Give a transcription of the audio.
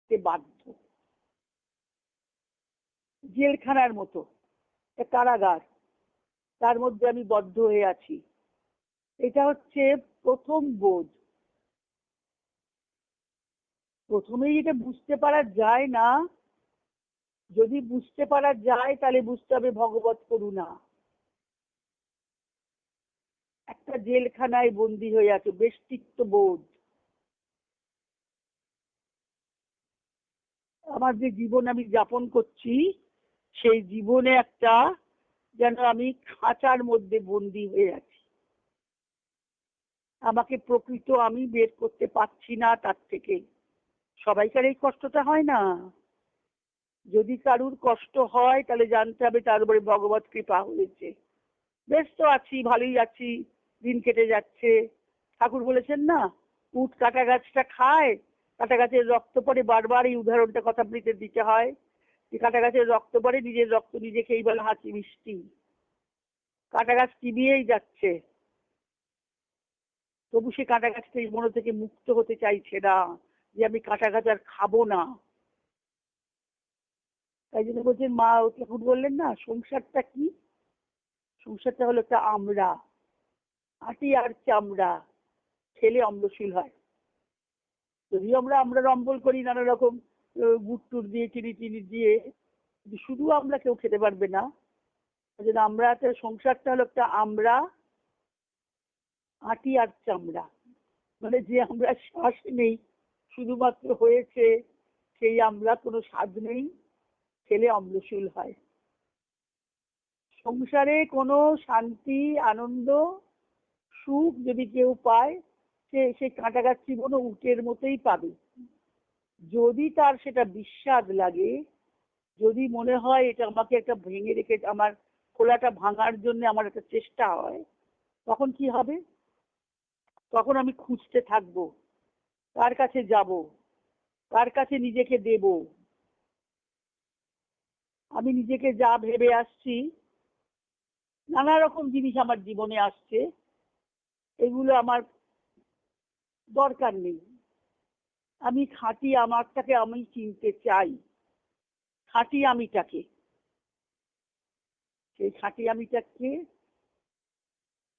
থাকতে বাধ্য। জেলখানার মতো কারাগার, তার মধ্যে আমি বদ্ধ হয়ে আছি। এটা হচ্ছে প্রথম বোধ। প্রথমেই এটা বুঝতে পারা যায় না। যদি বুঝতে পারা যায় তাহলে বুঝতে হবে ভগবত করুণা। একটা জেলখানায় বন্দী হয়ে আছে, বেষ্টিত্ব বোধ। আমার যে জীবন আমি যাপন করছি, সেই জীবনে একটা যেন আমি খাঁচার মধ্যে বন্দী হয়ে আছি। আমাকে প্রকৃত আমি বের করতে পারছি না তার থেকে। সবাইকার এই কষ্টটা হয় না। যদি কারুর কষ্ট হয় তাহলে জানতে হবে তার উপরে ভগবত কৃপা হয়েছে। বেশ তো আছি, ভালোই আছি, দিন কেটে যাচ্ছে। ঠাকুর বলেছেন না, উট কাটা গাছটা খায়, কাটা গাছের রক্ত পড়ে। বারবার এই উদাহরণটা কথাবৃতে দিতে হয় যে কাটা গাছের রক্ত পড়ে, নিজের রক্ত নিজে খেয়ে বলে হাসি মিষ্টি। কাটা গাছ চিবিয়েই যাচ্ছে, তবু সে কাটা গাছটা এই মন থেকে মুক্ত হতে চাইছে না যে আমি কাটা গাছ আর খাবো না। তাই জন্য বলছেন মা ঠাকুর বললেন না, সংসারটা কি? সংসারটা হলো একটা আমরা, আটি আর চামড়া, খেলে অম্লশীল হয়। যদি আমরা রম্বল করি নানা রকম গুড় টুর দিয়ে, চিনি টিনি দিয়ে, শুধু আমরা কেউ খেতে পারবে না। আমরা সংসারটা হলো একটা আমরা, আটি আর চামড়া। মানে যে আমরা শ্বাস নেই, শুধুমাত্র হয়েছে সেই আমরা, কোনো স্বাদ নেই, খেলে অম্লশীল হয়। সংসারে কোনো শান্তি, আনন্দ, সুখ যদি কেউ পায়, সে কাঁটা গাছ চিবোনো উটের মতোই পাবে। যদি তার সেটা বিস্বাদ লাগে, যদি মনে হয় এটা আমাকে একটা ভেঙে রেখে, আমার খোলাটা ভাঙার জন্য আমার একটা চেষ্টা হয়, তখন কি হবে? তখন আমি খুঁজতে থাকবো, কার কাছে যাব, কার কাছে নিজেকে দেব। আমি নিজেকে যা ভেবে আসছি, নানা রকম জিনিস আমার জীবনে আসছে, এগুলো আমার দরকার নেই। আমি খাঁটি আমারটাকে আমি চিনতে চাই, খাঁটি আমিটাকে। সেই খাঁটি আমিটাকে